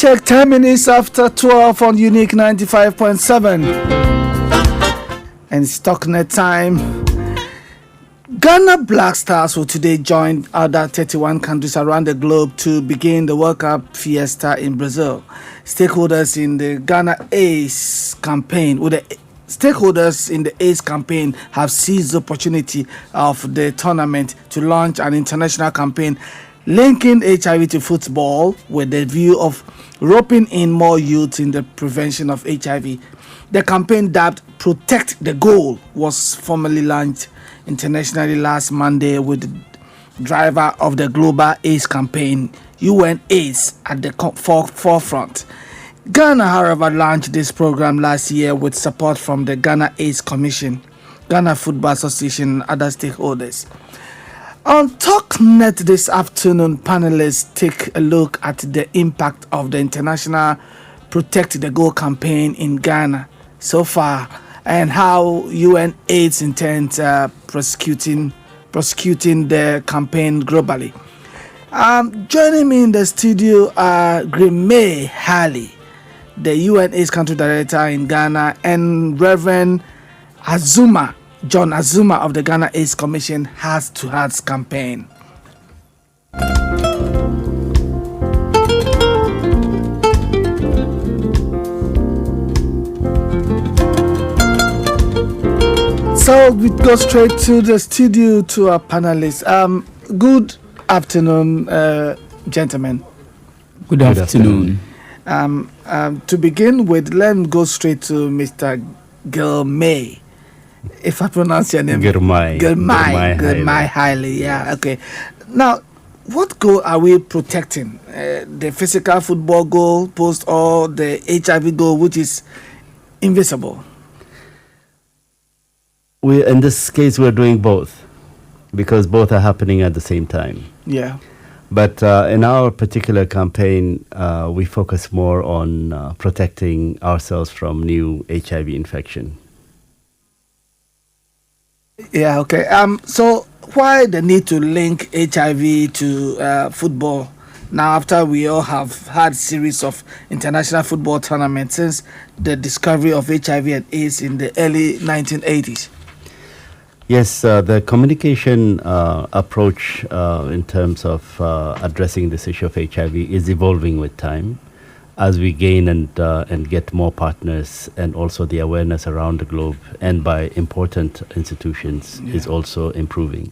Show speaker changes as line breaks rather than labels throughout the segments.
check, 10 minutes after 12 on Unique 95.7. And it's Talknet time. Ghana Black Stars will today join other 31 countries around the globe to begin the World Cup fiesta in Brazil. Stakeholders in the Ghana ACE campaign, have seized the opportunity of the tournament to launch an international campaign linking HIV to football with the view of roping in more youth in the prevention of HIV. The campaign, dubbed Protect the Goal, was formally launched internationally last Monday with the driver of the global AIDS campaign, UNAIDS, at the forefront. Ghana, however, launched this program last year with support from the Ghana AIDS Commission, Ghana Football Association, and other stakeholders. On TalkNet this afternoon, panelists take a look at the impact of the international Protect the Goal campaign in Ghana so far, and how UNAIDS intends prosecuting the campaign globally. Joining me in the studio are Girmay Haile, the UNAIDS country director in Ghana, and Reverend Azuma, John Azuma of the Ghana AIDS Commission Heart2Heart campaign. So we go straight to the studio to our panelists. Good afternoon, gentlemen.
Good afternoon.
To begin with, let me go straight to Mr. Girmay. If I pronounce your name,
Girmay
Haile. Yeah, okay. Now, what goal are we protecting? The physical football goal post or the HIV goal, which is invisible?
In this case, we're doing both because both are happening at the same time.
Yeah.
But in our particular campaign, we focus more on protecting ourselves from new HIV infection.
Yeah, okay. So why the need to link HIV to football now after we all have had series of international football tournaments since the discovery of HIV and AIDS in the early 1980s?
Yes, the communication approach in terms of addressing this issue of HIV is evolving with time as we gain and get more partners, and also the awareness around the globe and by important institutions is also improving.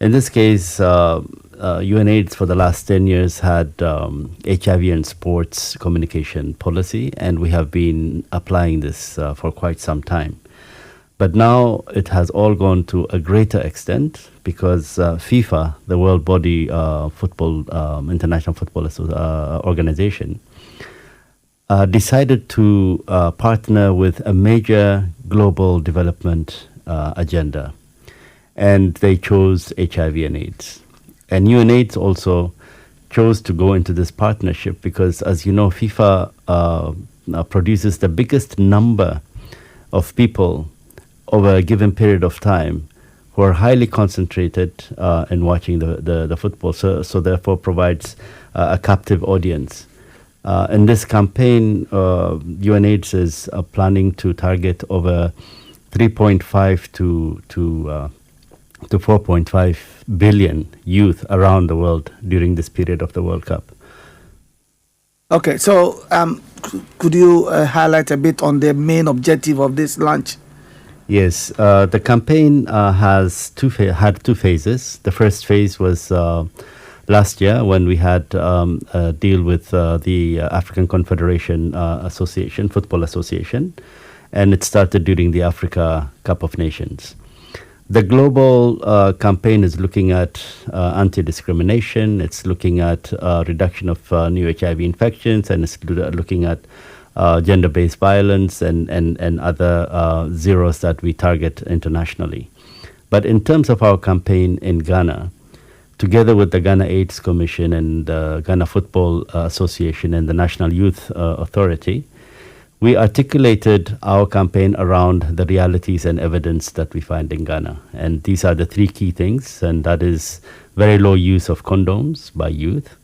In this case, UNAIDS for the last 10 years had HIV and sports communication policy, and we have been applying this for quite some time. But now it has all gone to a greater extent because FIFA, the world body international football organization, decided to partner with a major global development agenda. And they chose HIV and AIDS. And UNAIDS also chose to go into this partnership because, as you know, FIFA produces the biggest number of people over a given period of time who are highly concentrated in watching the football, so therefore provides a captive audience. In this campaign, UNAIDS is planning to target over 3.5 to 4.5 billion youth around the world during this period of the World Cup.
Okay, so could you highlight a bit on the main objective of this launch?
Yes, the campaign had two phases. The first phase was last year when we had a deal with the African Confederation Football Association, and it started during the Africa Cup of Nations. The global campaign is looking at anti-discrimination, it's looking at reduction of new HIV infections, and it's looking at gender-based violence and other zeros that we target internationally. But in terms of our campaign in Ghana, together with the Ghana AIDS Commission and the Ghana Football Association and the National Youth Authority, we articulated our campaign around the realities and evidence that we find in Ghana. And these are the three key things, and that is very low use of condoms by youth,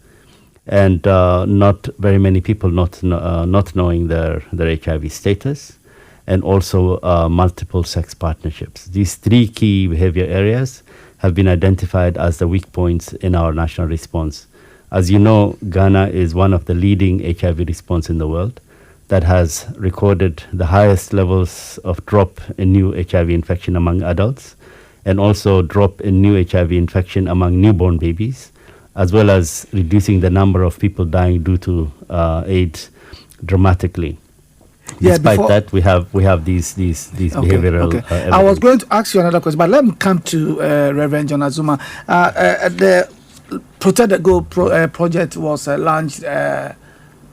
and not very many people not knowing their HIV status, and also multiple sex partnerships. These three key behavior areas have been identified as the weak points in our national response. As you know, Ghana is one of the leading HIV response in the world that has recorded the highest levels of drop in new HIV infection among adults, and also drop in new HIV infection among newborn babies, as well as reducing the number of people dying due to AIDS dramatically.
Yeah,
Despite that, we have these behavioral.
Okay. I was going to ask you another question, but let me come to Reverend John Azuma. The Protect the Go project was launched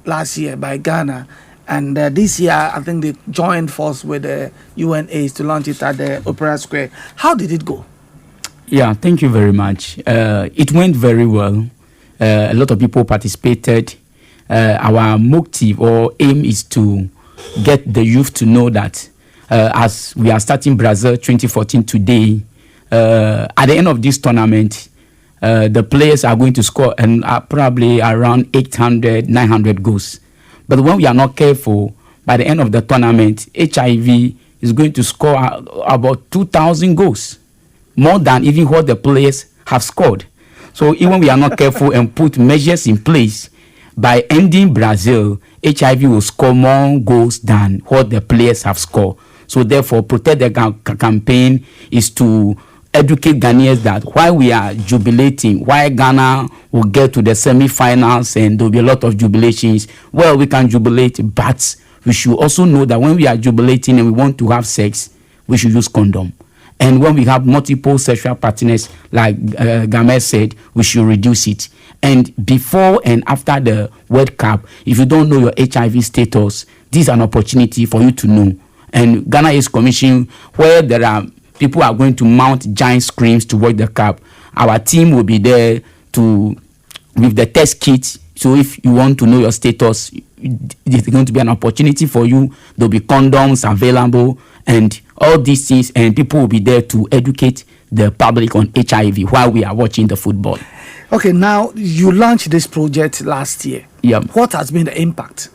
last year by Ghana, and this year I think they joined force with the UNAIDS to launch it at the Opera Square. How did it go?
Yeah, thank you very much. It went very well. A lot of people participated. Our motive or aim is to get the youth to know that as we are starting Brazil 2014 today, at the end of this tournament, the players are going to score and probably around 800, 900 goals. But when we are not careful, by the end of the tournament, HIV is going to score about 2,000 goals, more than even what the players have scored. So even we are not careful and put measures in place, by ending Brazil, HIV will score more goals than what the players have scored. So therefore, Protect the campaign is to educate Ghanaians that while we are jubilating, while Ghana will get to the semi-finals and there will be a lot of jubilations, well, we can jubilate, but we should also know that when we are jubilating and we want to have sex, we should use condom. And when we have multiple sexual partners, like Girmay said, we should reduce it. And before and after the World Cup, if you don't know your HIV status, this is an opportunity for you to know. And Ghana is commissioned where there are people are going to mount giant screens to watch the cup. Our team will be there with the test kit. So if you want to know your status, it's going to be an opportunity for you. There'll be condoms available and all these things, and people will be there to educate the public on HIV while we are watching the football.
Okay, now you launched this project last year.
Yeah.
What has been the impact?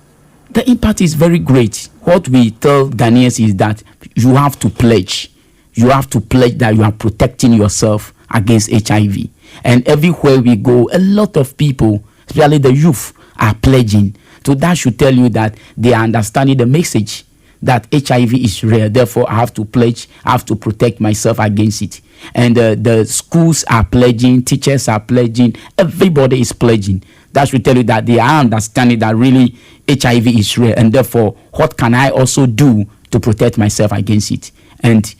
The impact is very great. What we tell Ghanaians is that you have to pledge. You have to pledge that you are protecting yourself against HIV. And everywhere we go, a lot of people, especially the youth, are pledging. So that should tell you that they are understanding the message that HIV is real. Therefore, I have to pledge, I have to protect myself against it. And the schools are pledging, teachers are pledging, everybody is pledging. That should tell you that they are understanding that really HIV is real. And therefore, what can I also do to protect myself against it? And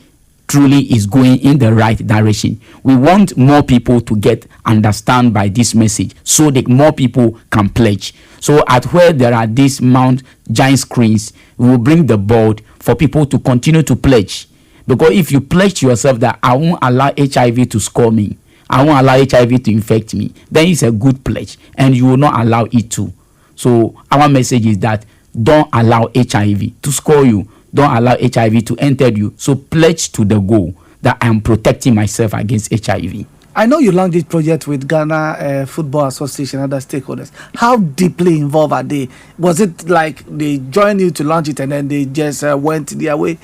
truly is going in the right direction. We want more people to understand by this message so that more people can pledge. So at where there are these giant screens, we will bring the board for people to continue to pledge. Because if you pledge to yourself that I won't allow HIV to score me, I won't allow HIV to infect me, then it's a good pledge and you will not allow it to. So our message is that don't allow HIV to score you. Don't allow HIV to enter you. So pledge to the goal that I am protecting myself against HIV.
I know you launched this project with Ghana Football Association and other stakeholders. How deeply involved are they? Was it like they joined you to launch it and then they just went their way?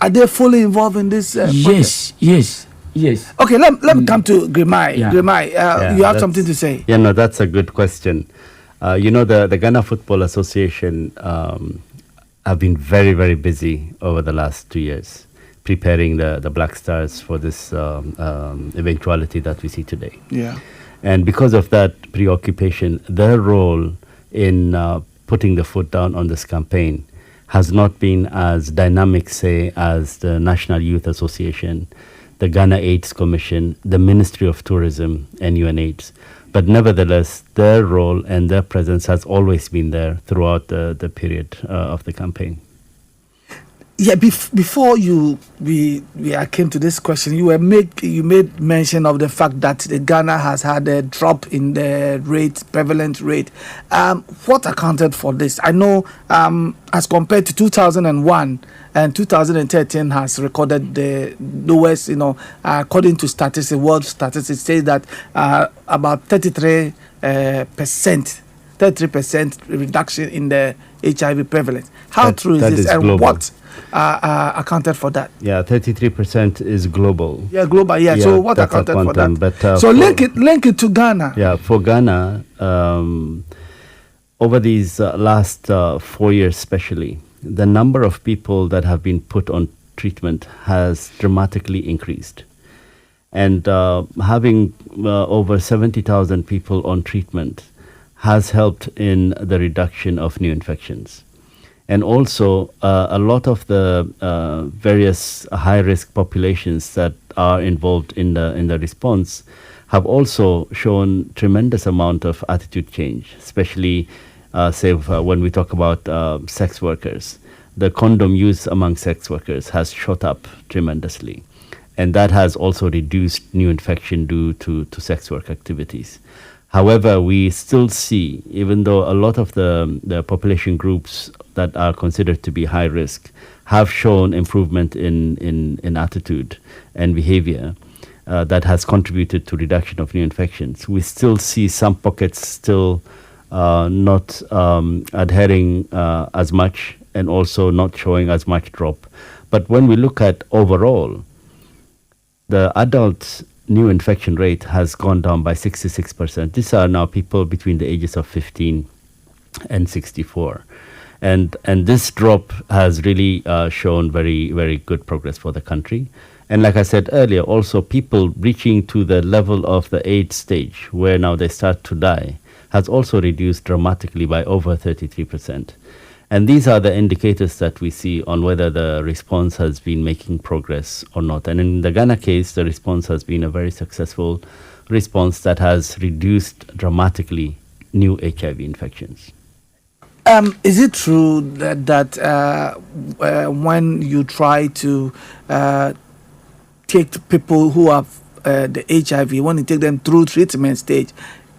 Are they fully involved in this project?
Yes.
Okay, let me come to Girmay.
Yeah.
Girmay, you have something to say?
Yeah, no, that's a good question. The Ghana Football Association have been very, very busy over the last 2 years, preparing the Black Stars for this eventuality that we see today.
Yeah.
And because of that preoccupation, their role in putting the foot down on this campaign has not been as dynamic, say, as the National Youth Association, the Ghana AIDS Commission, the Ministry of Tourism, and UNAIDS. But nevertheless, their role and their presence has always been there throughout the period of the campaign.
Yeah, before we came to this question, you made mention of the fact that Ghana has had a drop in the prevalent rate. What accounted for this? I know as compared to 2001 and 2013 has recorded the lowest, according to statistics, world statistics say that about 33 percent, 33% reduction in the HIV prevalence. How true is
that
this,
is
and
global.
what accounted for that?
Yeah, 33% is global.
Yeah, global. Yeah.
Yeah,
So what
that's a
accounted for
quantum,
that?
but,
so link it to Ghana.
Yeah, for Ghana, over these last 4 years especially, the number of people that have been put on treatment has dramatically increased. And having over 70,000 people on treatment has helped in the reduction of new infections. And also, a lot of the various high-risk populations that are involved in the response have also shown tremendous amount of attitude change, especially, when we talk about sex workers. The condom use among sex workers has shot up tremendously. And that has also reduced new infection due to sex work activities. However, we still see, even though a lot of the population groups that are considered to be high risk have shown improvement in attitude and behavior that has contributed to reduction of new infections, we still see some pockets still not adhering as much and also not showing as much drop. But when we look at overall, the adult new infection rate has gone down by 66%. These are now people between the ages of 15 and 64. And this drop has really shown very, very good progress for the country. And like I said earlier, also people reaching to the level of the AIDS stage, where now they start to die, has also reduced dramatically by over 33%. And these are the indicators that we see on whether the response has been making progress or not. And in the Ghana case, the response has been a very successful response that has reduced dramatically new HIV infections.
Is it true that when you try to take people who have the HIV, when you take them through treatment stage,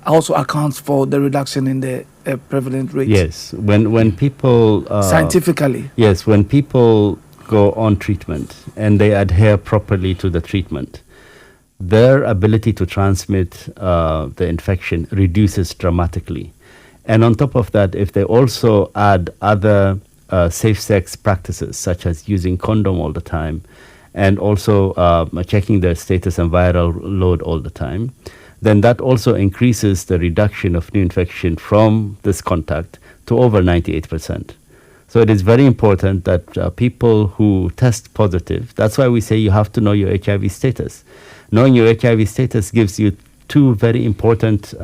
also accounts for the reduction in the prevalent rate?
Yes, when people
scientifically.
Yes, when people go on treatment and they adhere properly to the treatment, their ability to transmit the infection reduces dramatically. And on top of that, if they also add other safe sex practices, such as using condom all the time, and also checking their status and viral load all the time, then that also increases the reduction of new infection from this contact to over 98%. So it is very important that people who test positive, that's why we say you have to know your HIV status. Knowing your HIV status gives you two very important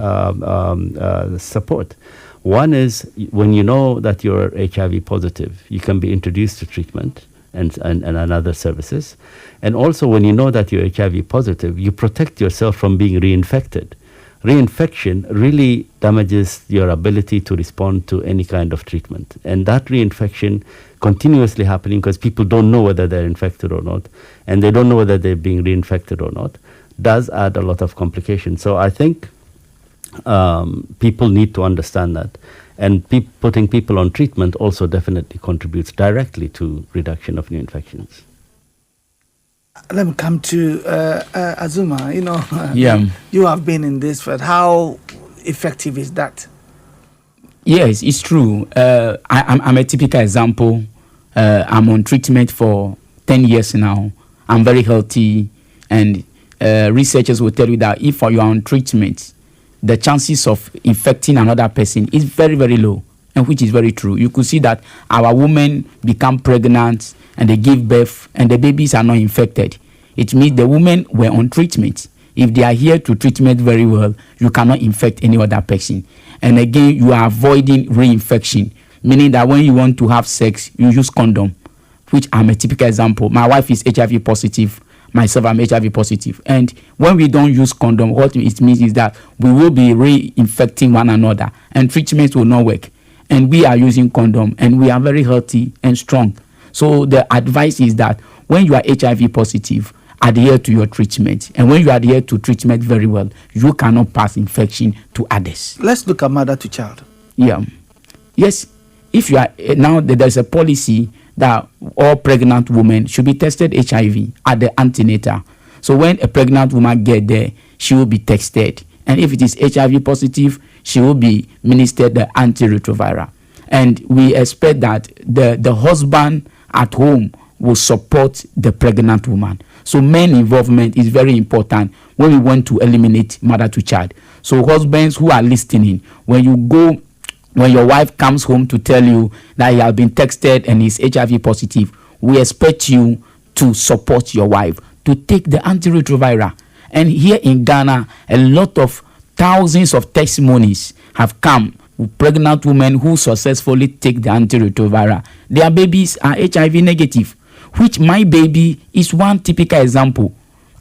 support. One is when you know that you're HIV positive, you can be introduced to treatment and other services. And also when you know that you're HIV positive, you protect yourself from being reinfected. Reinfection really damages your ability to respond to any kind of treatment. And that reinfection continuously happening because people don't know whether they're infected or not, and they don't know whether they're being reinfected or not, does add a lot of complications. So I think people need to understand that. And putting people on treatment also definitely contributes directly to reduction of new infections.
Let me come to Azuma.
Yeah.
You have been in this field. How effective is that?
Yes, it's true. I'm a typical example. I'm on treatment for 10 years now. I'm very healthy, and researchers will tell you that if you are on treatment, the chances of infecting another person is very, very low, and which is very true. You could see that our women become pregnant and they give birth and the babies are not infected. It means the women were on treatment. If they are here to treatment very well, you cannot infect any other person. And again, you are avoiding reinfection, meaning that when you want to have sex, you use condom, which I'm a typical example. My wife is HIV positive. Myself, I'm HIV positive. And when we don't use condom, what it means is that we will be reinfecting one another and treatment will not work. And we are using condom and we are very healthy and strong. So the advice is that when you are HIV positive, adhere to your treatment. And when you adhere to treatment very well, you cannot pass infection to others.
Let's look at mother to child.
Yeah. Yes. If you are now, there's a policy that all pregnant women should be tested HIV at the antenatal. So when a pregnant woman gets there, she will be tested And if it is HIV positive, she will be ministered the antiretroviral. And we expect that the husband at home will support the pregnant woman. So men involvement is very important when we want to eliminate mother to child. So husbands who are listening, when your wife comes home to tell you that he has been texted and is HIV positive, we expect you to support your wife to take the antiretroviral. And here in Ghana, a lot of thousands of testimonies have come with pregnant women who successfully take the antiretroviral. Their babies are HIV negative, which my baby is one typical example.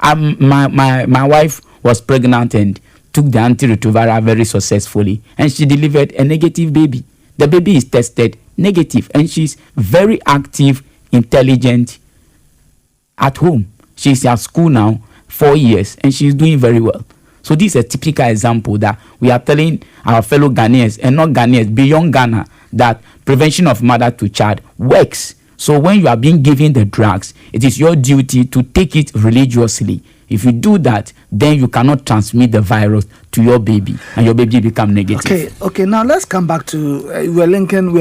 My wife was pregnant and took the antiretroviral very successfully, and she delivered a negative baby. The baby is tested negative, and she's very active, intelligent at home. She's at school now, 4 years, and she's doing very well. So this is a typical example that we are telling our fellow Ghanaians and not Ghanaians beyond Ghana that prevention of mother to child works. So when you are being given the drugs, it is your duty to take it religiously. If you do that, then you cannot transmit the virus to your baby, and your baby become negative.
Okay. Now let's come back to we're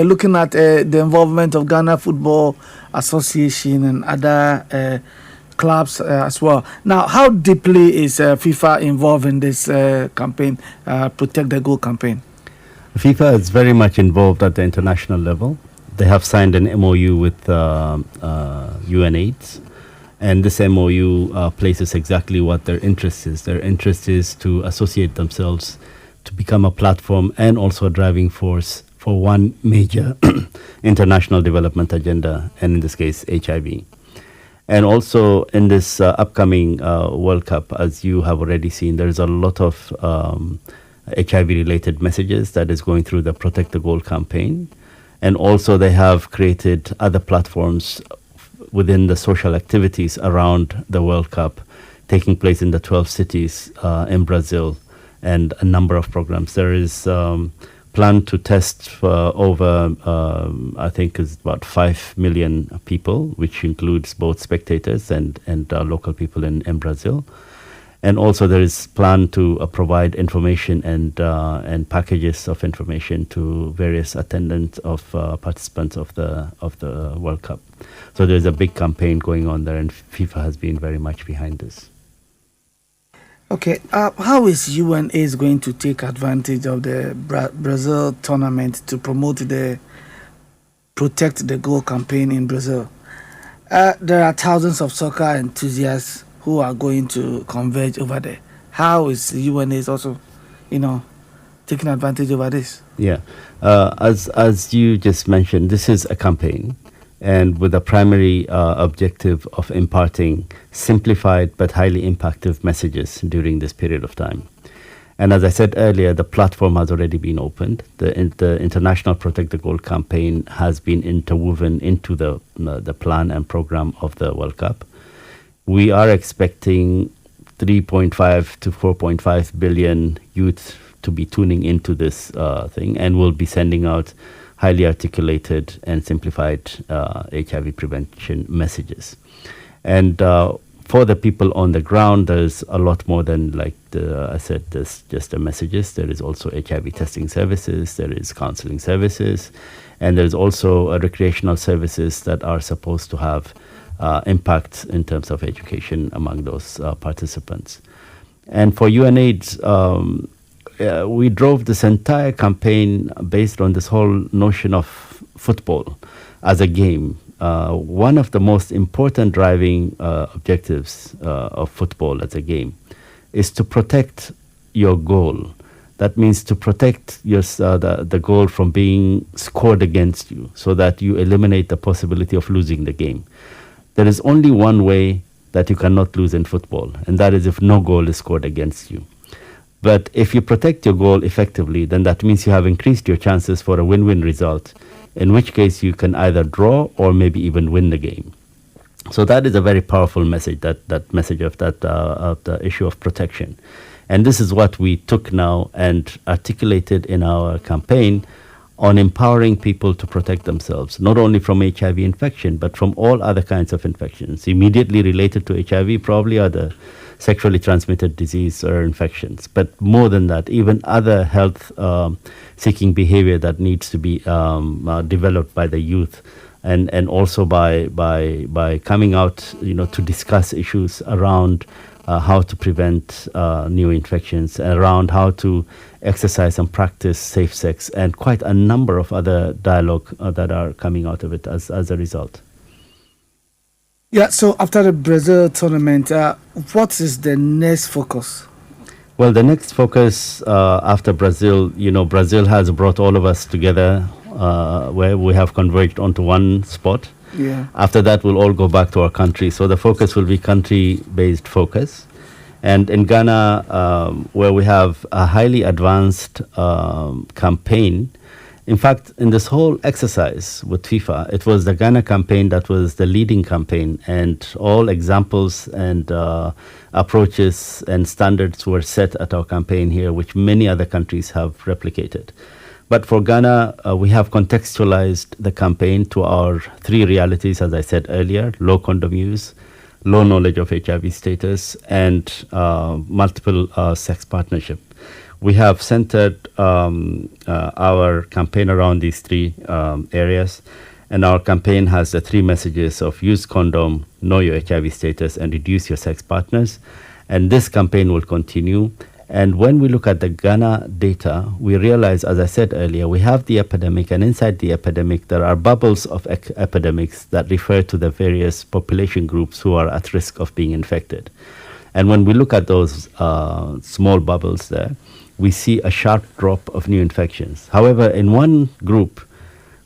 looking at the involvement of Ghana Football Association and other clubs as well. Now, how deeply is FIFA involved in this campaign, Protect the Goal campaign?
FIFA is very much involved at the international level. They have signed an MOU with UNAIDS. And this MOU places exactly what their interest is. Their interest is to associate themselves to become a platform and also a driving force for one major international development agenda, and in this case, HIV. And also in this upcoming World Cup, as you have already seen, there's a lot of HIV-related messages that is going through the Protect the Goal campaign. And also they have created other platforms within the social activities around the World Cup taking place in the 12 cities in Brazil, and a number of programs. There is plan to test for over, I think is about 5 million people, which includes both spectators and local people in Brazil. And also there is plan to provide information and packages of information to various attendants of participants of the World Cup. So there's a big campaign going on there, and FIFA has been very much behind this.
Okay, how is UNAIDS going to take advantage of the Brazil tournament to promote the Protect the Goal campaign in Brazil? There are thousands of soccer enthusiasts who are going to converge over there. How is UNAIDS also, taking advantage over this?
Yeah, as you just mentioned, this is a campaign, and with the primary objective of imparting simplified but highly impactful messages during this period of time. And as I said earlier, the platform has already been opened. The International Protect the Goal campaign has been interwoven into the plan and program of the World Cup. We are expecting 3.5 to 4.5 billion youth to be tuning into this thing, and we'll be sending out highly articulated and simplified HIV prevention messages. And for the people on the ground, there's a lot more than, like I said, there's just the messages. There is also HIV testing services, there is counseling services, and there's also recreational services that are supposed to have impact in terms of education among those participants. And for UNAIDS, we drove this entire campaign based on this whole notion of football as a game. One of the most important driving objectives of football as a game is to protect your goal. That means to protect the goal from being scored against you, so that you eliminate the possibility of losing the game. There is only one way that you cannot lose in football, and that is if no goal is scored against you. But if you protect your goal effectively, then that means you have increased your chances for a win-win result, in which case you can either draw or maybe even win the game. So that is a very powerful message, that message of the issue of protection. And this is what we took now and articulated in our campaign on empowering people to protect themselves, not only from HIV infection, but from all other kinds of infections. Immediately related to HIV probably are the sexually transmitted disease or infections. But more than that, even other health seeking behavior that needs to be developed by the youth, and also by coming out, to discuss issues around how to prevent new infections, around how to exercise and practice safe sex, and quite a number of other dialogue that are coming out of it as a result.
Yeah, so after the Brazil tournament, what is the next focus?
Well, the next focus after Brazil, Brazil has brought all of us together where we have converged onto one spot.
Yeah.
After that, we'll all go back to our country. So the focus will be country-based focus. And in Ghana, where we have a highly advanced campaign, in fact, in this whole exercise with FIFA, it was the Ghana campaign that was the leading campaign, and all examples and approaches and standards were set at our campaign here, which many other countries have replicated. But for Ghana, we have contextualized the campaign to our three realities, as I said earlier: low condom use, low knowledge of HIV status, and multiple sex partnership. We have centered our campaign around these three areas, and our campaign has the three messages of use condom, know your HIV status, and reduce your sex partners. And this campaign will continue. And when we look at the Ghana data, we realize, as I said earlier, we have the epidemic, and inside the epidemic, there are bubbles of epidemics that refer to the various population groups who are at risk of being infected. And when we look at those small bubbles there, we see a sharp drop of new infections. However, in one group,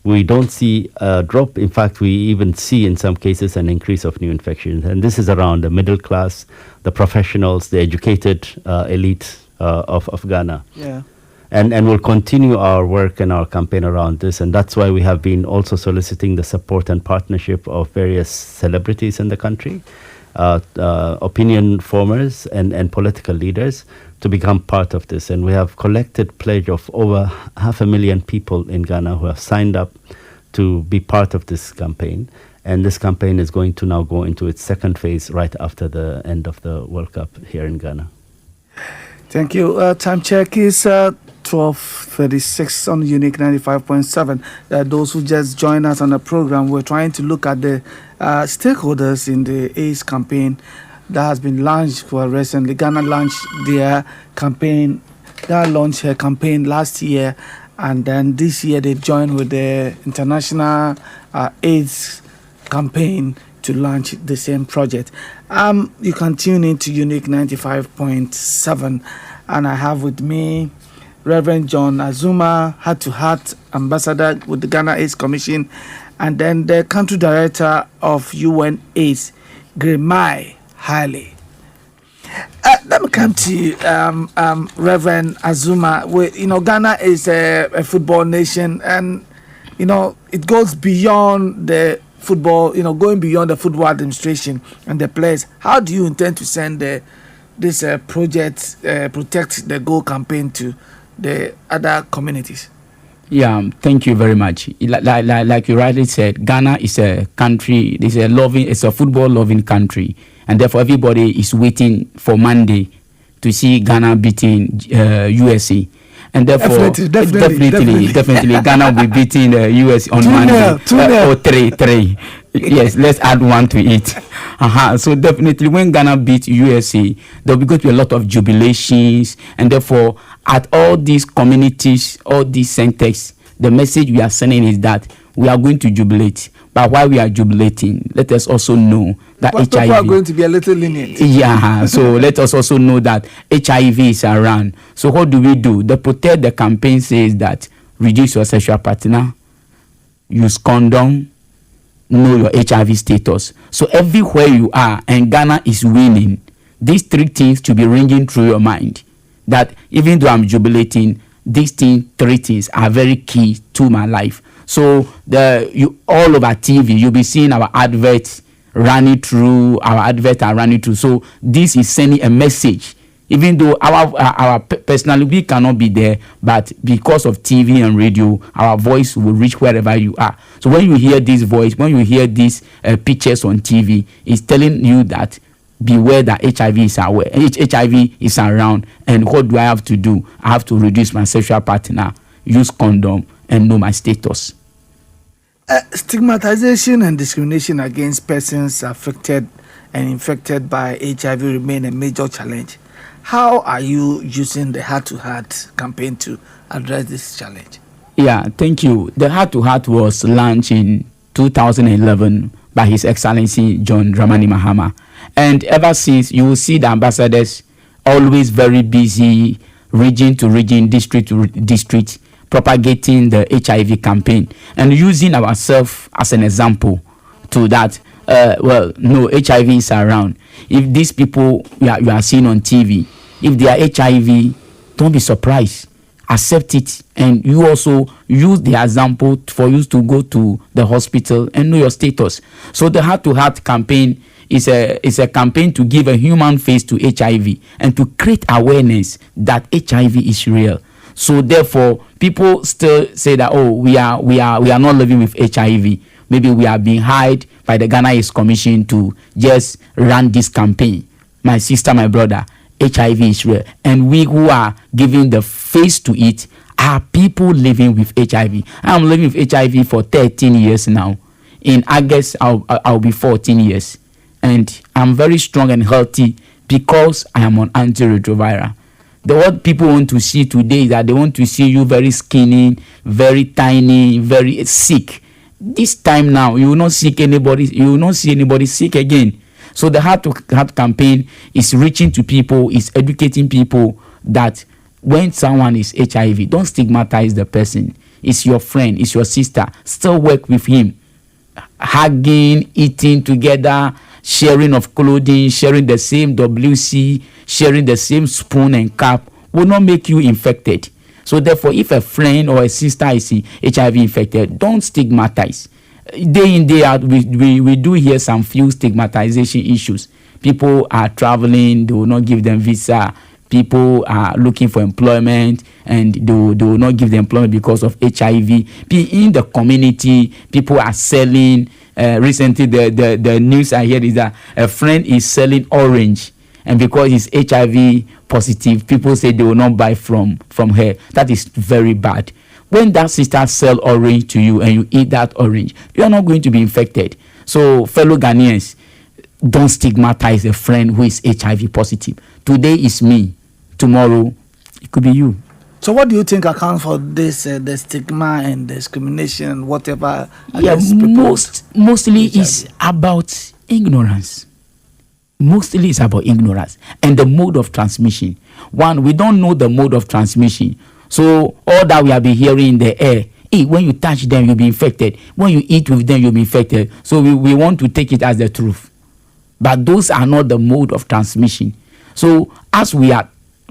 we don't see a drop. In fact, we even see in some cases an increase of new infections. And this is around the middle class, the professionals, the educated elite of Ghana.
Yeah.
And we'll continue our work and our campaign around this. And that's why we have been also soliciting the support and partnership of various celebrities in the country, opinion formers and political leaders to become part of this. And we have collected pledge of over 500,000 people in Ghana who have signed up to be part of this campaign. And this campaign is going to now go into its second phase right after the end of the World Cup here in Ghana.
Thank you. Time check is 12:36 on Unique 95.7. Those who just joined us on the program, we're trying to look at the stakeholders in the AIDS campaign that has been launched recently. Ghana launched their campaign. Ghana launched her campaign last year, and then this year they joined with the international AIDS campaign to launch the same project. You can tune in to Unique 95.7, and I have with me Reverend John Azuma, Heart2Heart Ambassador with the Ghana AIDS Commission, and then the country director of UNAIDS, Girmay Haile. Let me come to you, Reverend Azuma. Ghana is a football nation, and it goes beyond the football. Going beyond the football administration and the players. How do you intend to send this project, Protect the Goal campaign, to the other communities?
Yeah, thank you very much. Like you rightly said, Ghana is a country. It's a football-loving country, and therefore everybody is waiting for Monday to see Ghana beating USA. And therefore, definitely, Ghana will be beating the US on Monday. 3. Yes, let's add one to it. So definitely, when Ghana beat USA, there will be going to be a lot of jubilations, and therefore, at all these communities, all these centers, the message we are sending is that we are going to jubilate. But while we are jubilating, let us also know that HIV...
People are going to be a little lenient.
Yeah, so let us also know that HIV is around. So what do we do? The Protect the campaign says that reduce your sexual partner, use condom, know your HIV status. So everywhere you are, and Ghana is winning, these three things to be ringing through your mind. That even though I'm jubilating, these three things are very key to my life. So all over TV, you'll be seeing our adverts running through. So this is sending a message Even though personally we cannot be there, but because of TV and radio, our voice will reach wherever you are. So when you hear this voice, when you hear these pictures on TV, it's telling you that beware that HIV is aware, HIV is around, and what do I have to do? I have to reduce my sexual partner, use condom, and know my status.
Stigmatization and discrimination against persons affected and infected by HIV remain a major challenge. How are you using the Heart2Heart campaign to address this challenge?
Yeah, thank you. The Heart2Heart was launched in 2011 by His Excellency John Dramani Mahama. And ever since, you will see the ambassadors always very busy, region to region, district to district, propagating the HIV campaign and using ourselves as an example to that. No, HIV is around. If these people you are seeing on TV, if they are HIV, don't be surprised. Accept it, and you also use the example for you to go to the hospital and know your status. So the Heart2Heart campaign is a campaign to give a human face to HIV and to create awareness that HIV is real. So therefore, people still say that we are not living with HIV. Maybe we are being hired by the Ghana AIDS Commission to just run this campaign. My sister, my brother, HIV is real, and we who are giving the face to it are people living with HIV. I'm living with HIV for 13 years now. In August, I'll be 14 years, and I'm very strong and healthy because I am on antiretroviral. What people want to see today is that they want to see you very skinny, very tiny, very sick. This time now, you will not see anybody sick again. So the Heart2Heart campaign is reaching to people, is educating people that when someone is HIV, don't stigmatize the person. It's your friend, it's your sister. Still work with him. Hugging, eating together, sharing of clothing, sharing the same WC, sharing the same spoon and cup will not make you infected. So therefore, if a friend or a sister is HIV infected, don't stigmatize. Day in, day out, we do hear some few stigmatization issues. People are traveling, they will not give them visa. People are looking for employment, and they will not give them employment because of HIV. In the community, people are selling. Recently, the news I heard is that a friend is selling orange, and because he's HIV positive, people say they will not buy from her. That is very bad. When that sister sell orange to you and you eat that orange, you are not going to be infected. So fellow Ghanaians, don't stigmatize a friend who is HIV positive. Today is me. Tomorrow, it could be you.
So what do you think accounts for this, the stigma and discrimination, whatever?
Mostly is about ignorance. Mostly it's about ignorance and the mode of transmission. One, we don't know the mode of transmission. So all that we have been hearing in the air, when you touch them, you'll be infected. When you eat with them, you'll be infected. So we want to take it as the truth. But those are not the mode of transmission. So as we are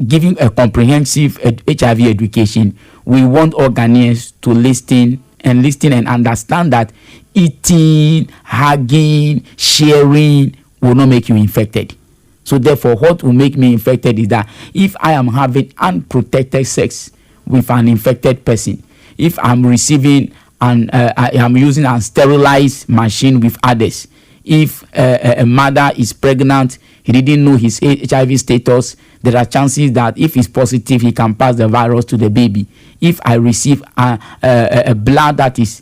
giving a comprehensive HIV education, we want all Ghanaians to listen and understand that eating, hugging, sharing will not make you infected. So therefore, what will make me infected is that if I am having unprotected sex with an infected person, if I'm receiving I am using a sterilized machine with others, if a mother is pregnant, he didn't know his HIV status, there are chances that if he's positive, he can pass the virus to the baby. If I receive a blood that is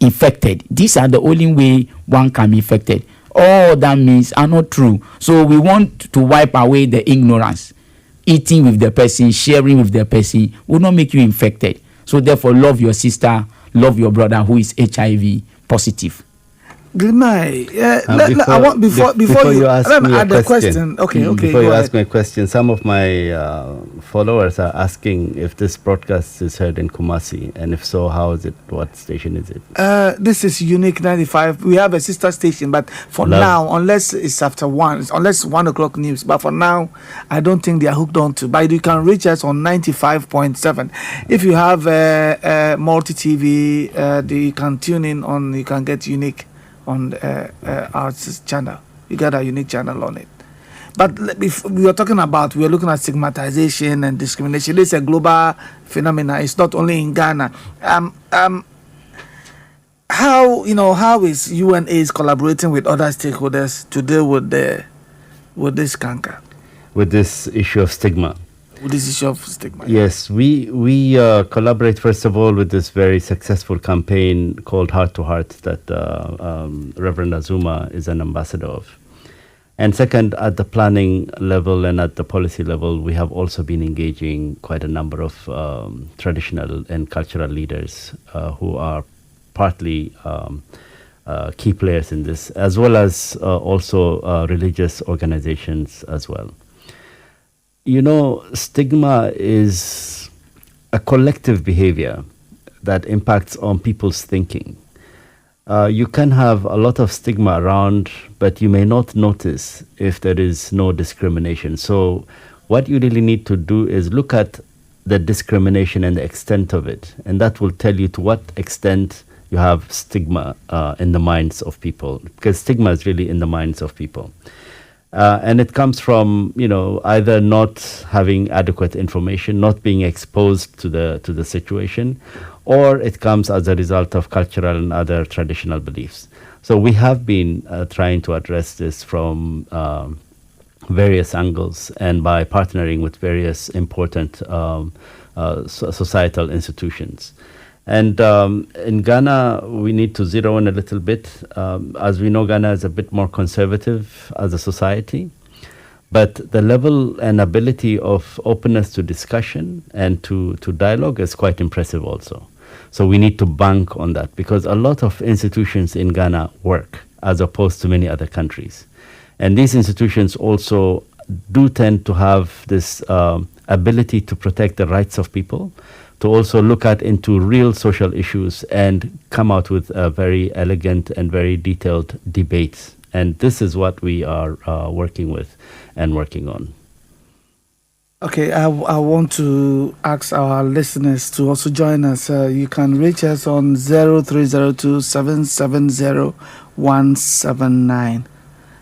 infected, these are the only way one can be infected. All that means are not true. So we want to wipe away the ignorance. Eating with the person, sharing with the person will not make you infected. So therefore, love your sister, love your brother who is HIV positive.
Girmay, before you ask me a question. Okay.
Before you ask me a question, some of my followers are asking if this broadcast is heard in Kumasi, and if so, how is it? What station is it?
This is Unique 95. We have a sister station, but for now, unless it's after 1, unless 1 o'clock news, but for now, I don't think they are hooked on to. But you can reach us on 95.7. If you have multi TV, you can tune in on. You can get Unique on our channel. You got a Unique channel on it. But if we are looking at stigmatization and discrimination. This is a global phenomenon. It's not only in Ghana. How is UNAIDS collaborating with other stakeholders to deal with this canker?
With this issue of stigma.
Yes,
we collaborate first of all with this very successful campaign called Heart2Heart that Reverend Azuma is an ambassador of. And second, at the planning level and at the policy level, we have also been engaging quite a number of traditional and cultural leaders who are partly key players in this, as well as also religious organizations as well. Stigma is a collective behavior that impacts on people's thinking. You can have a lot of stigma around, but you may not notice if there is no discrimination. So what you really need to do is look at the discrimination and the extent of it, and that will tell you to what extent you have stigma in the minds of people, because stigma is really in the minds of people. And it comes from, either not having adequate information, not being exposed to the situation, or it comes as a result of cultural and other traditional beliefs. So we have been trying to address this from various angles and by partnering with various important societal institutions. And in Ghana, we need to zero in a little bit. As we know, Ghana is a bit more conservative as a society, but the level and ability of openness to discussion and to dialogue is quite impressive also. So we need to bank on that, because a lot of institutions in Ghana work as opposed to many other countries. And these institutions also do tend to have this ability to protect the rights of people, to also look into real social issues and come out with a very elegant and very detailed debates. And this is what we are working with and working on.
Okay, I want to ask our listeners to also join us. You can reach us on 0302 770 179.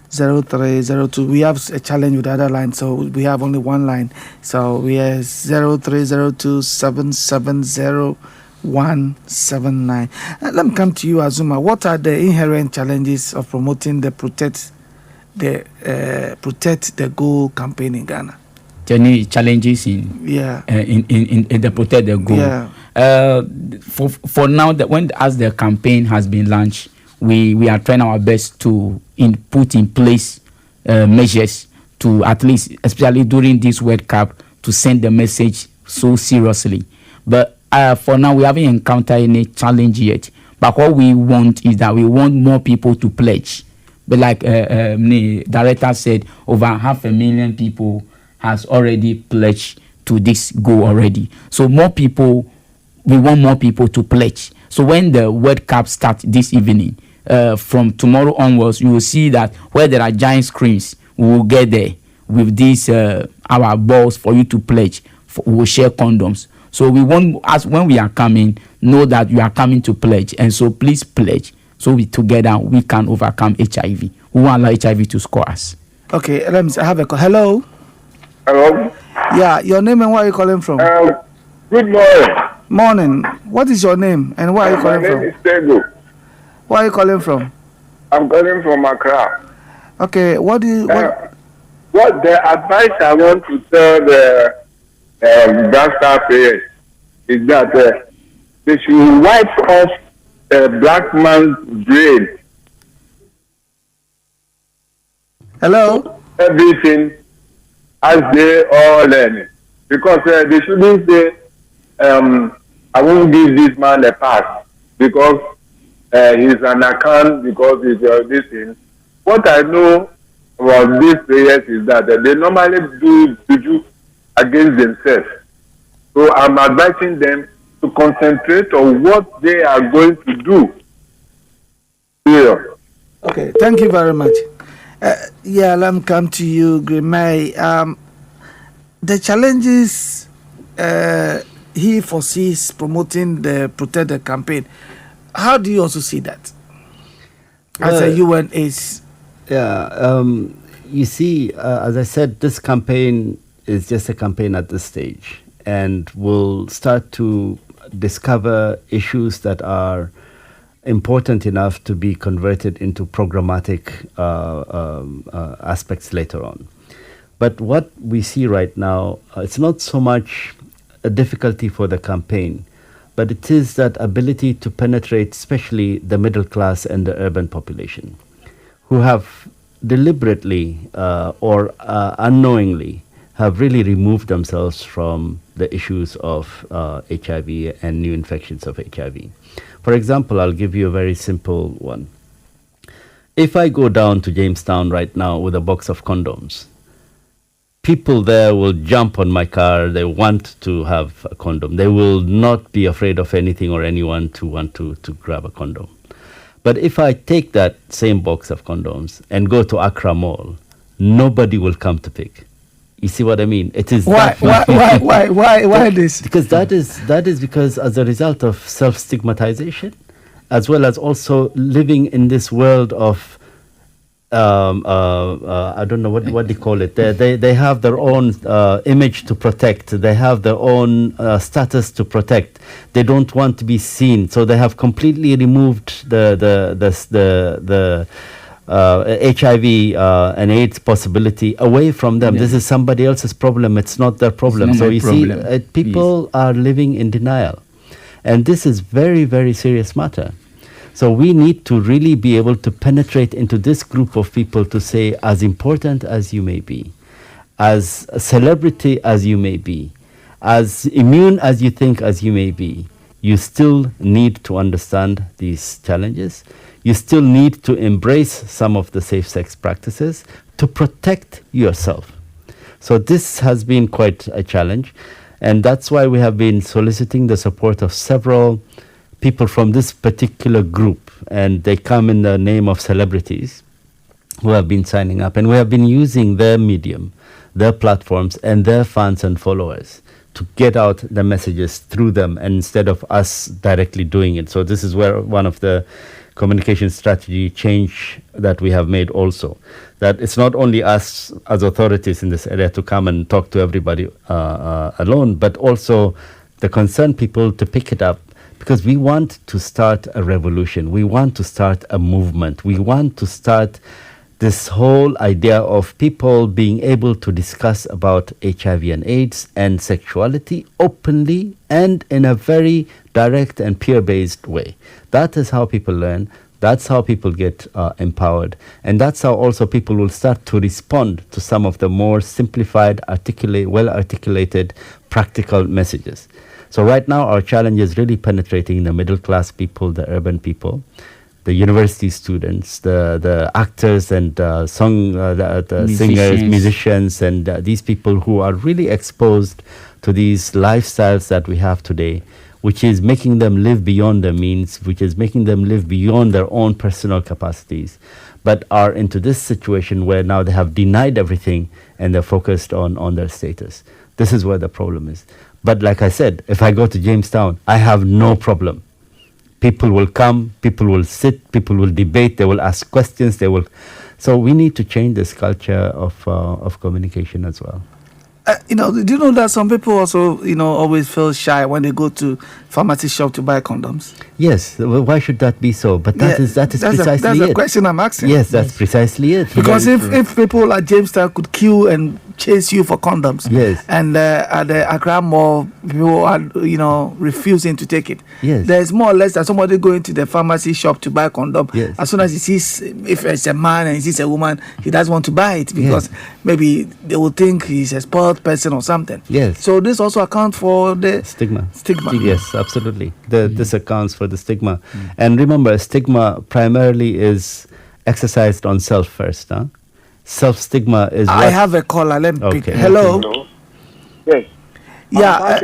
0302. We have a challenge with the other line, so we have only one line. So we have 0302 770 179. Let me come to you, Azuma. What are the inherent challenges of promoting the Protect the Goal campaign in Ghana?
Any challenges in the Protect the Goal?
Yeah.
For now, as the campaign has been launched, we are trying our best to put in place measures to, at least, especially during this World Cup, to send the message so seriously. But for now, we haven't encountered any challenge yet. But what we want is that we want more people to pledge. But like the director said, over 500,000 people has already pledged to this goal already. So we want more people to pledge. So when the World Cup starts this evening, from tomorrow onwards, you will see that where there are giant screens, we will get there with these our balls for you to pledge. We will share condoms. So we want us, when we are coming, know that you are coming to pledge, and so please pledge. So together we can overcome HIV. We won't allow HIV to score us.
Okay, let me see. I have a call. Hello.
Hello.
Yeah, your name and where are you calling from?
Good morning.
Morning. What is your name and where are you calling from?
My name is Tego.
Where are you calling from?
I'm calling from Accra.
Okay, what
What the advice I want to tell the Black Star players is that they should wipe off a black man's brain.
Hello?
Everything as they all learn. Because they shouldn't say, I won't give this man a pass because he's an account, because he's this thing. What I know about these players is that they normally do juju against themselves. So I'm advising them to concentrate on what they are going to do. Yeah.
Okay, thank you very much. Let me come to you, Girmay. The challenges he foresees promoting the Protect the campaign, how do you also see that as a UNAIDS?
Yeah, you see, as I said, this campaign is just a campaign at this stage, and we'll start to discover issues that are important enough to be converted into programmatic aspects later on. But what we see right now, it's not so much a difficulty for the campaign, but it is that ability to penetrate especially the middle class and the urban population, who have deliberately or unknowingly have really removed themselves from the issues of HIV and new infections of HIV. For example, I'll give you a very simple one. If I go down to Jamestown right now with a box of condoms, people there will jump on my car. They want to have a condom. They will not be afraid of anything or anyone to want to grab a condom. But if I take that same box of condoms and go to Accra Mall, nobody will come to pick. You see what I mean? It is
why this?
Because that is because as a result of self-stigmatization, as well as also living in this world of I don't know what they call it. They have their own image to protect. They have their own status to protect. They don't want to be seen, so they have completely removed the HIV and AIDS possibility away from them. Yeah. This is somebody else's problem. It's not their problem. So you see, people are living in denial, and this is very, very serious matter. So we need to really be able to penetrate into this group of people to say, as important as you may be, as a celebrity as you may be, as immune as you think as you may be, you still need to understand these challenges. You still need to embrace some of the safe sex practices to protect yourself. So this has been quite a challenge, and that's why we have been soliciting the support of several people from this particular group, and they come in the name of celebrities who have been signing up, and we have been using their medium, their platforms, and their fans and followers to get out the messages through them, and instead of us directly doing it. So this is where one of the communication strategy change that we have made also, that it's not only us as authorities in this area to come and talk to everybody alone, but also the concerned people to pick it up, because we want to start a revolution. We want to start a movement. We want to start this whole idea of people being able to discuss about HIV and AIDS and sexuality openly and in a very direct and peer-based way. That is how people learn. That's how people get empowered. And that's how also people will start to respond to some of the more simplified, well-articulated, practical messages. So right now, our challenge is really penetrating the middle-class people, the urban people, the university students, the actors and the singers, musicians, and these people who are really exposed to these lifestyles that we have today, which is making them live beyond their means, which is making them live beyond their own personal capacities, but are into this situation where now they have denied everything and they're focused on their status. This is where the problem is. But like I said, if I go to Jamestown, I have no problem. People will come, people will sit, people will debate, they will ask questions, they will. So we need to change this culture of communication as well.
Do you know that some people also, always feel shy when they go to pharmacy shop to buy condoms?
Yes. Well, why should that be so? But that is precisely it.
That's the question I'm asking.
Yes, that's precisely it.
Because if people like Jamestown could queue and chase you for condoms,
yes,
and at the Accra Mall, people are, refusing to take it.
Yes.
There's more or less that somebody going to the pharmacy shop to buy a condom.
Yes.
As soon as he sees, if it's a man and he sees a woman, he doesn't want to buy it because maybe they will think he's a spoiled person or something.
Yes.
So this also accounts for the
stigma.
Yes,
absolutely. This accounts for the stigma. And remember, stigma primarily is exercised on self first. Self-stigma is
I have a caller. Let me pick.
Hello? Yes.
Yeah.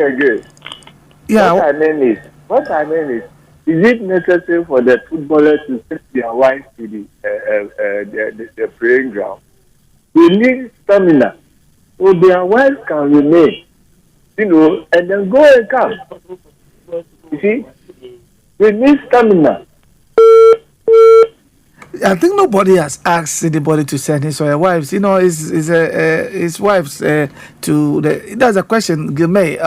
Yeah. What I mean is it necessary for the footballers to take their wives to the playing ground? They need stamina, so their wives can remain, and then go and come. You see, they need stamina.
I think nobody has asked anybody to send his or her wives. His wives to the. That's a question, Girmay.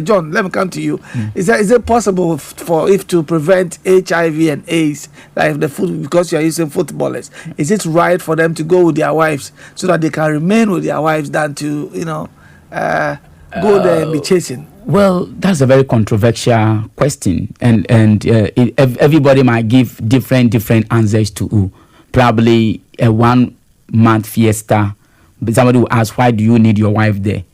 John, let me come to you. Is it possible for if to prevent HIV and AIDS, like because you are using footballers? Is it right for them to go with their wives so that they can remain with their wives than to go there and be chasing?
Well, that's a very controversial question, and everybody might give different answers to. Probably a 1 month fiesta, but somebody will ask, why do you need your wife there?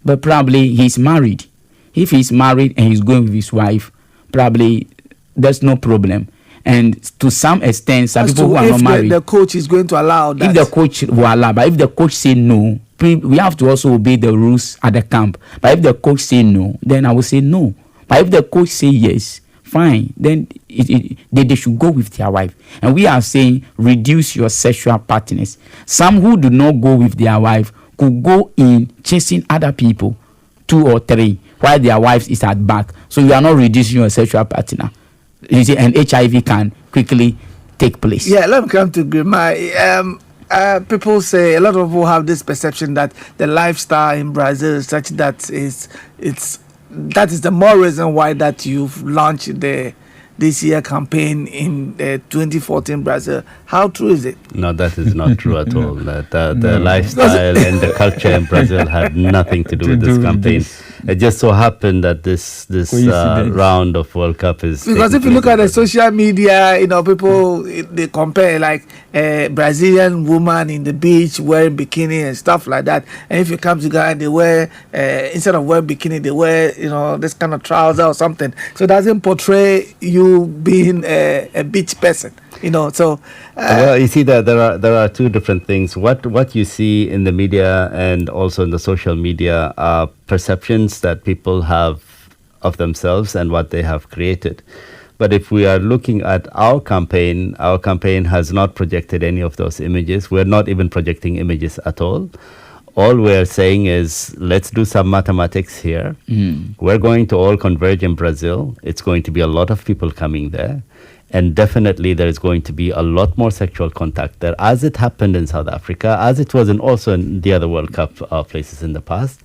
But probably he's married. If he's married and he's going with his wife, probably there's no problem. And to some extent, some people who are not married,
the coach is going to allow that.
If the coach will allow, but if the coach say no, we have to also obey the rules at the camp. But if the coach say no, then I will say no. But if the coach say yes, fine, then they should go with their wife. And we are saying reduce your sexual partners. Some who do not go with their wife could go in chasing other people, 2 or 3, while their wives is at back. So you are not reducing your sexual partner. You see, and HIV can quickly take place.
Yeah, let me come to Girmay. People say, a lot of people have this perception that the lifestyle in Brazil is such that that is the more reason why that you've launched this year campaign in 2014 Brazil. How true is it?
No, that is not true at all. The lifestyle and the culture in Brazil had nothing to do with this campaign. It just so happened that this round of World Cup is...
Because if you look at the social media, people, they compare like a Brazilian woman in the beach wearing bikini and stuff like that. And if you come to Ghana, they wear, instead of wearing bikini, they wear, this kind of trouser or something. So it doesn't portray you being a beach person. So
well, you see that there are two different things. What you see in the media and also in the social media are perceptions that people have of themselves and what they have created. But if we are looking at our campaign has not projected any of those images. We're not even projecting images at all. All we're saying is, let's do some mathematics here. We're going to all converge in Brazil. It's going to be a lot of people coming there. And definitely there is going to be a lot more sexual contact there, as it happened in South Africa, as it was also in the other World Cup places in the past.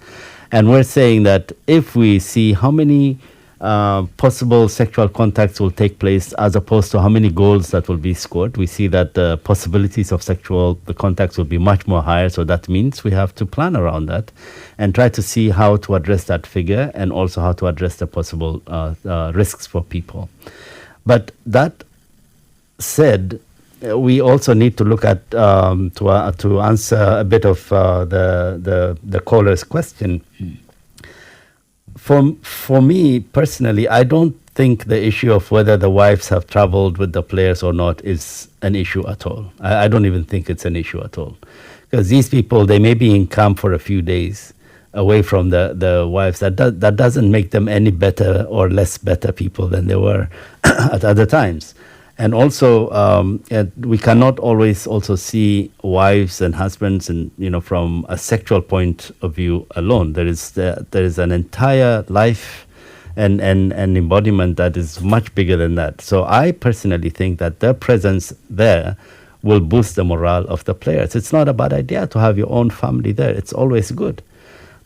And we're saying that if we see how many possible sexual contacts will take place as opposed to how many goals that will be scored, we see that the possibilities of the contacts will be much more higher. So that means we have to plan around that and try to see how to address that figure and also how to address the possible risks for people. But that said, we also need to look at to answer a bit of the caller's question. For me personally, I don't think the issue of whether the wives have traveled with the players or not is an issue at all. I don't even think it's an issue at all, because these people, they may be in camp for a few days away from the wives. That doesn't make them any better or less better people than they were at other times. And also, we cannot always also see wives and husbands and from a sexual point of view alone. There is an entire life and embodiment that is much bigger than that. So I personally think that their presence there will boost the morale of the players. It's not a bad idea to have your own family there. It's always good.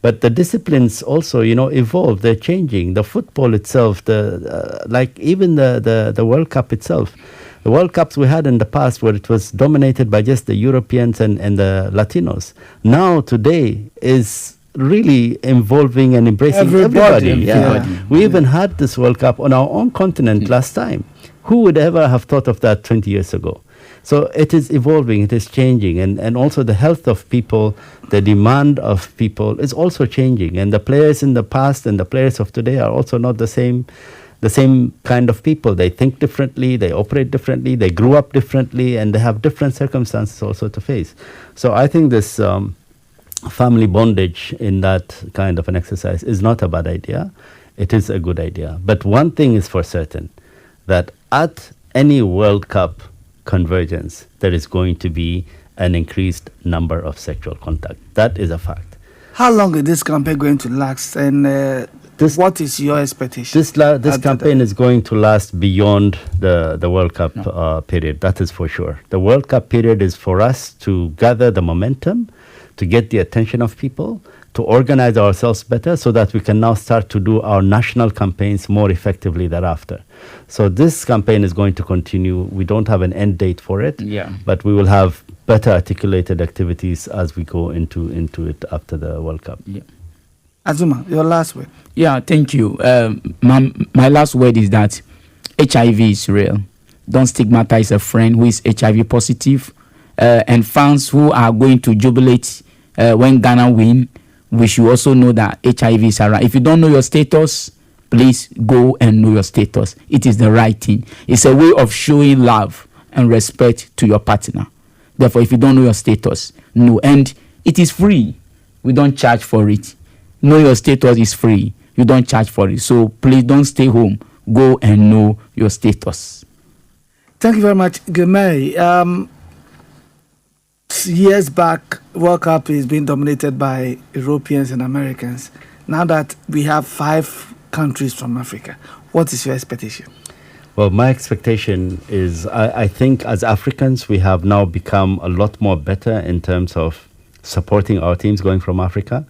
But the disciplines also, evolve. They're changing. The football itself, even the World Cup itself. The World Cups we had in the past, where it was dominated by just the Europeans and the Latinos, now today is really involving and embracing everybody. Yeah. We even had this World Cup on our own continent last time. Who would ever have thought of that 20 years ago? So it is evolving, it is changing, and also the health of people, the demand of people is also changing. And the players in the past and the players of today are also not the same kind of people. They think differently, they operate differently, they grew up differently, and they have different circumstances also to face. So I think this family bondage in that kind of an exercise is not a bad idea. It is a good idea. But one thing is for certain, that at any World Cup convergence, there is going to be an increased number of sexual contact. That is a fact.
How long is this campaign going to last? And what is your expectation?
This campaign is going to last beyond the World Cup period. That is for sure. The World Cup period is for us to gather the momentum, to get the attention of people, to organize ourselves better so that we can now start to do our national campaigns more effectively thereafter. So this campaign is going to continue. We don't have an end date for it, but we will have better articulated activities as we go into it after the World Cup.
Yeah.
Azuma, your last word.
Yeah, thank you. My last word is that HIV is real. Don't stigmatize a friend who is HIV positive. And fans who are going to jubilate when Ghana win, we should also know that HIV is around. If you don't know your status, please go and know your status. It is the right thing. It's a way of showing love and respect to your partner. Therefore, if you don't know your status, no. And it is free. We don't charge for it. Know your status is free. You don't charge for it. So please don't stay home. Go and know your status.
Thank you very much, Girmay. Years back, World Cup is being dominated by Europeans and Americans. Now that we have 5 countries from Africa, what is your expectation?
Well, my expectation is I think as Africans, we have now become a lot more better in terms of supporting our teams going from Africa.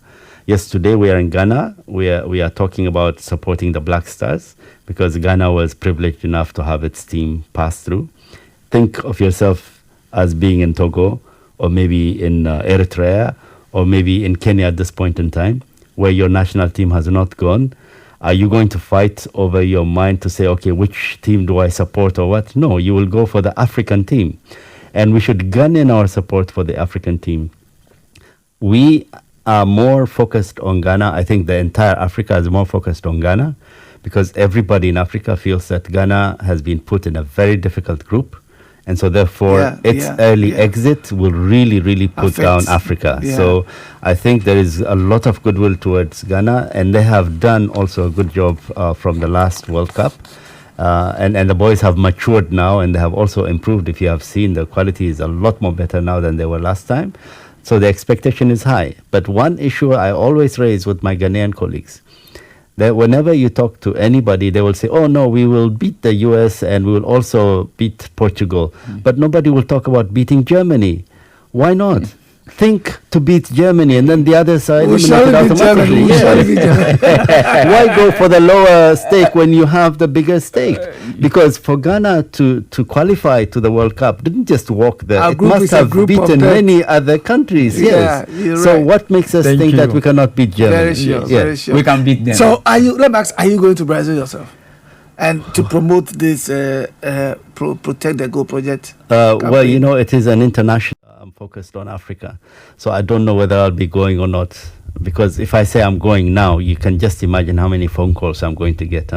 Yes, today we are in Ghana. We are talking about supporting the Black Stars because Ghana was privileged enough to have its team pass through. Think of yourself as being in Togo, or maybe in Eritrea, or maybe in Kenya at this point in time, where your national team has not gone. Are you going to fight over your mind to say, okay, which team do I support or what? No, you will go for the African team. And we should gun in our support for the African team. We are more focused on Ghana. I think the entire Africa is more focused on Ghana because everybody in Africa feels that Ghana has been put in a very difficult group. And so therefore, its early exit will really, really put down Africa. Yeah. So I think there is a lot of goodwill towards Ghana, and they have done also a good job from the last World Cup. And the boys have matured now, and they have also improved. If you have seen, the quality is a lot more better now than they were last time. So the expectation is high. But one issue I always raise with my Ghanaian colleagues, that whenever you talk to anybody, they will say, oh no, we will beat the US and we will also beat Portugal. But nobody will talk about beating Germany. Why not? Think to beat Germany and then the other side eliminated automatically. Why go for the lower stake when you have the bigger stake? Because for Ghana to qualify to the World Cup didn't just walk there. It must have beaten many other countries. Yes. So what makes us think that we cannot beat Germany?
Very sure.
We can beat them.
So let me ask, are you going to Brazil yourself? And to promote this Protect the Goal project?
Well, you know, it is an international. I'm focused on Africa. So I don't know whether I'll be going or not. Because if I say I'm going now, you can just imagine how many phone calls I'm going to get.